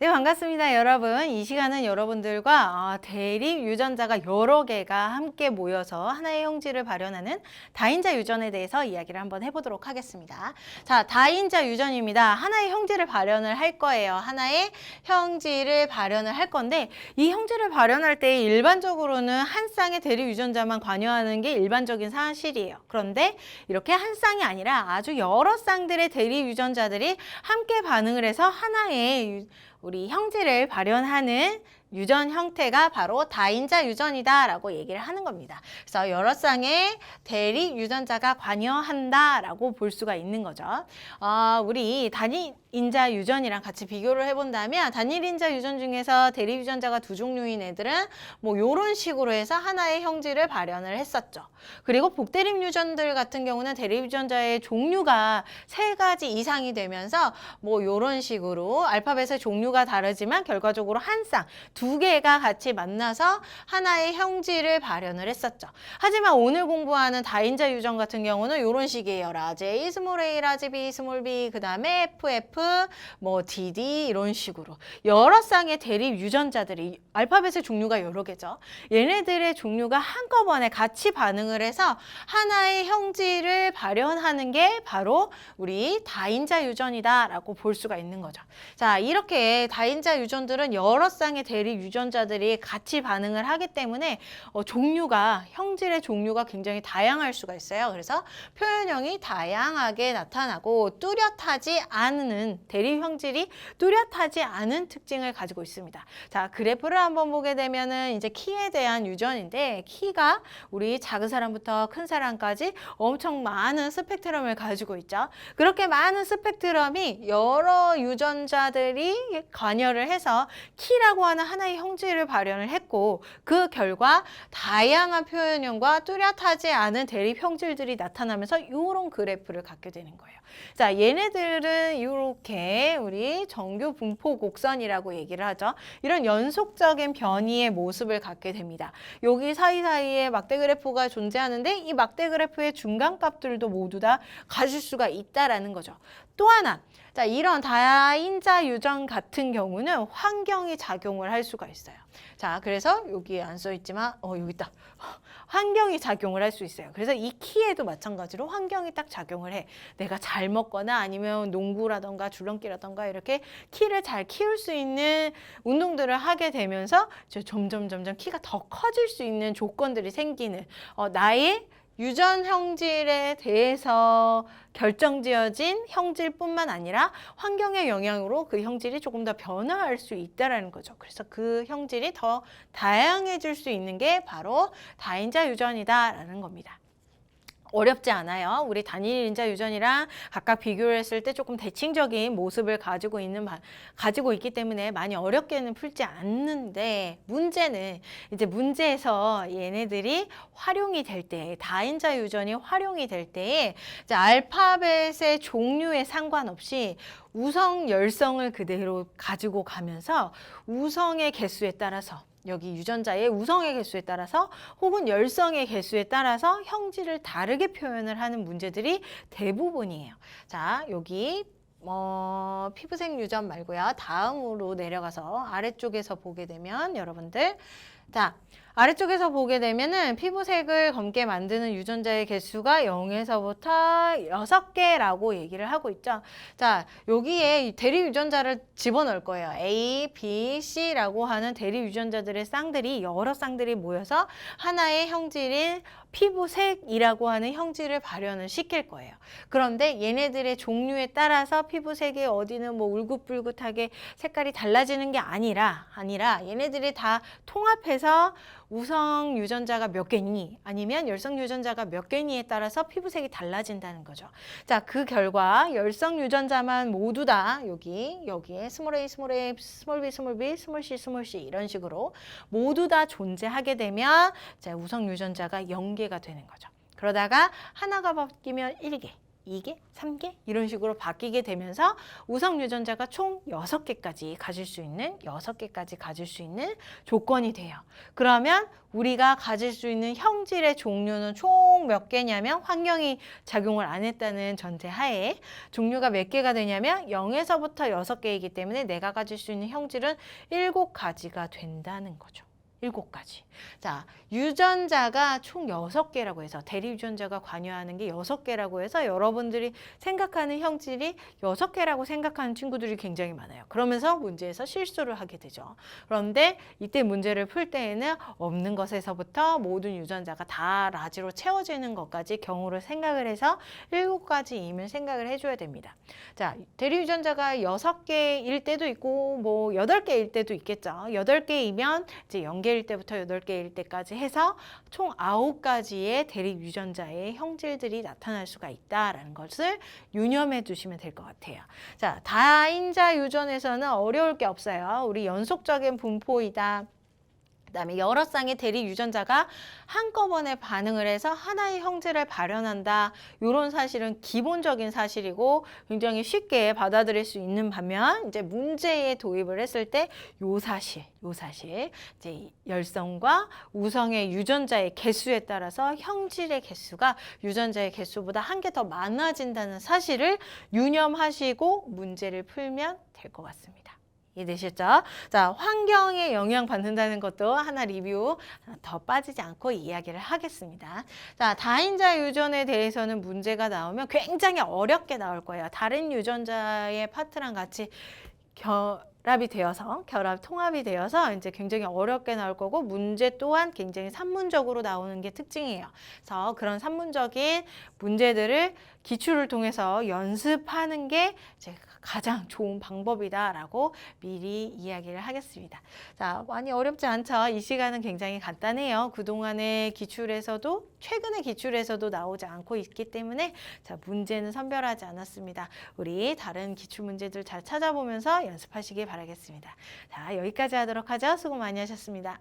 네, 반갑습니다, 여러분. 이 시간은 여러분들과 대립 유전자가 여러 개가 함께 모여서 하나의 형질을 발현하는 다인자 유전에 대해서 이야기를 한번 해보도록 하겠습니다. 자, 다인자 유전입니다. 하나의 형질을 발현을 할 거예요. 하나의 형질을 발현을 할 건데 이 형질을 발현할 때 일반적으로는 한 쌍의 대립 유전자만 관여하는 게 일반적인 사실이에요. 그런데 이렇게 한 쌍이 아니라 아주 여러 쌍들의 대립 유전자들이 함께 반응을 해서 하나의 우리 형질을 발현하는 유전 형태가 바로 다인자 유전이다라고 얘기를 하는 겁니다. 그래서 여러 쌍의 대립 유전자가 관여한다라고 볼 수가 있는 거죠. 우리 단일인자 유전이랑 같이 비교를 해본다면 단일인자 유전 중에서 대립 유전자가 두 종류인 애들은 뭐 이런 식으로 해서 하나의 형질을 발현을 했었죠. 그리고 복대립 유전들 같은 경우는 대립 유전자의 종류가 3가지 이상이 되면서 뭐 이런 식으로 알파벳의 종류가 다르지만 결과적으로 한 쌍, 2개가 같이 만나서 하나의 형질을 발현을 했었죠. 하지만 오늘 공부하는 다인자 유전 같은 경우는 이런 식이에요. 라지 A, 스몰 a, 라지 B, 스몰 b, 그 다음에 FF, 뭐 DD 이런 식으로 여러 쌍의 대립 유전자들이 알파벳의 종류가 여러 개죠. 얘네들의 종류가 한꺼번에 같이 반응을 해서 하나의 형질을 발현하는 게 바로 우리 다인자 유전이다라고 볼 수가 있는 거죠. 자, 이렇게 다인자 유전들은 여러 쌍의 대립 유전자들이 같이 반응을 하기 때문에 형질의 종류가 굉장히 다양할 수가 있어요. 그래서 표현형이 다양하게 나타나고 뚜렷하지 않은 대립 형질이 뚜렷하지 않은 특징을 가지고 있습니다. 자, 그래프를 한번 보게 되면은 이제 키에 대한 유전인데 키가 우리 작은 사람부터 큰 사람까지 엄청 많은 스펙트럼을 가지고 있죠. 그렇게 많은 스펙트럼이 여러 유전자들이 관여를 해서 키라고 하는 하나의 형질을 발현을 했고 그 결과 다양한 표현형과 뚜렷하지 않은 대립 형질들이 나타나면서 이런 그래프를 갖게 되는 거예요. 자, 얘네들은 이렇게 우리 정규 분포 곡선이라고 얘기를 하죠. 이런 연속적인 변이의 모습을 갖게 됩니다. 여기 사이사이에 막대 그래프가 존재하는데 이 막대 그래프의 중간값들도 모두 다 가질 수가 있다라는 거죠. 또 하나, 자, 이런 다인자 유전 같은 경우는 환경이 작용을 할 수가 있어요. 자, 그래서 여기에 안 써있지만 여기 있다. 환경이 작용을 할 수 있어요. 그래서 이 키에도 마찬가지로 환경이 딱 작용을 해. 내가 잘 먹거나 아니면 농구라던가 줄넘기라던가 이렇게 키를 잘 키울 수 있는 운동들을 하게 되면서 점점 키가 더 커질 수 있는 조건들이 생기는 나의 유전 형질에 대해서 결정지어진 형질뿐만 아니라 환경의 영향으로 그 형질이 조금 더 변화할 수 있다는 거죠. 그래서 그 형질이 더 다양해질 수 있는 게 바로 다인자 유전이다라는 겁니다. 어렵지 않아요. 우리 단일인자 유전이랑 각각 비교를 했을 때 조금 대칭적인 모습을 가지고 있기 때문에 많이 어렵게는 풀지 않는데 문제에서 얘네들이 활용이 될 때, 다인자 유전이 활용이 될 때에 알파벳의 종류에 상관없이 우성, 열성을 그대로 가지고 가면서 우성의 개수에 따라서 여기 유전자의 우성의 개수에 따라서 혹은 열성의 개수에 따라서 형질을 다르게 표현을 하는 문제들이 대부분이에요. 자, 여기 피부색 유전 말고요. 다음으로 내려가서 아래쪽에서 보게 되면 여러분들 아래쪽에서 보게 되면은 피부색을 검게 만드는 유전자의 개수가 0에서부터 6개라고 얘기를 하고 있죠. 자, 여기에 대립 유전자를 집어넣을 거예요. A, B, C라고 하는 대립 유전자들의 쌍들이 여러 쌍들이 모여서 하나의 형질인 피부색이라고 하는 형질을 발현을 시킬 거예요. 그런데 얘네들의 종류에 따라서 피부색이 어디는 뭐 울긋불긋하게 색깔이 달라지는 게 아니라 얘네들이 다 통합해서 우성 유전자가 몇 개니 아니면 열성 유전자가 몇 개니에 따라서 피부색이 달라진다는 거죠. 자, 그 결과 열성 유전자만 모두 다 여기에 스몰 a, 스몰 b, 스몰 c, 스몰 c 이런 식으로 모두 다 존재하게 되면 우성 유전자가 0개가 되는 거죠. 그러다가 하나가 바뀌면 1개, 2개, 3개 이런 식으로 바뀌게 되면서 우성 유전자가 총 6개까지 가질 수 있는 6개까지 가질 수 있는 조건이 돼요. 그러면 우리가 가질 수 있는 형질의 종류는 총 몇 개냐면 환경이 작용을 안 했다는 전제 하에 종류가 몇 개가 되냐면 0에서부터 6개이기 때문에 내가 가질 수 있는 형질은 7가지가 된다는 거죠. 7가지. 자, 유전자가 총 6개라고 해서 대립 유전자가 관여하는 게 6개라고 해서 여러분들이 생각하는 형질이 6개라고 생각하는 친구들이 굉장히 많아요. 그러면서 문제에서 실수를 하게 되죠. 그런데 이때 문제를 풀 때에는 없는 것에서부터 모든 유전자가 다 라지로 채워지는 것까지 경우를 생각을 해서 7가지임을 생각을 해줘야 됩니다. 자, 대립 유전자가 6개일 때도 있고 뭐 8개일 때도 있겠죠. 8개이면 이제 0개일 때부터 8개일 때까지 해서 총 9가지의 대립 유전자의 형질들이 나타날 수가 있다라는 것을 유념해 두시면 될 것 같아요. 자, 다인자 유전에서는 어려울 게 없어요. 우리 연속적인 분포이다. 그다음에 여러 쌍의 대립 유전자가 한꺼번에 반응을 해서 하나의 형질을 발현한다. 이런 사실은 기본적인 사실이고 굉장히 쉽게 받아들일 수 있는 반면 이제 문제에 도입을 했을 때 요 사실 이제 열성과 우성의 유전자의 개수에 따라서 형질의 개수가 유전자의 개수보다 한 개 더 많아진다는 사실을 유념하시고 문제를 풀면 될 것 같습니다. 이해되셨죠? 자, 환경에 영향받는다는 것도 하나 리뷰 더 빠지지 않고 이야기를 하겠습니다. 자, 다인자 유전에 대해서는 문제가 나오면 굉장히 어렵게 나올 거예요. 다른 유전자의 파트랑 같이 통합이 되어서 이제 굉장히 어렵게 나올 거고 문제 또한 굉장히 산문적으로 나오는 게 특징이에요. 그래서 그런 산문적인 문제들을 기출을 통해서 연습하는 게 이제 가장 좋은 방법이다라고 미리 이야기를 하겠습니다. 자, 많이 어렵지 않죠? 이 시간은 굉장히 간단해요. 그동안의 기출에서도 최근의 기출에서도 나오지 않고 있기 때문에 자, 문제는 선별하지 않았습니다. 우리 다른 기출 문제들 잘 찾아보면서 연습하시기 바라겠습니다. 자, 여기까지 하도록 하죠. 수고 많이 하셨습니다.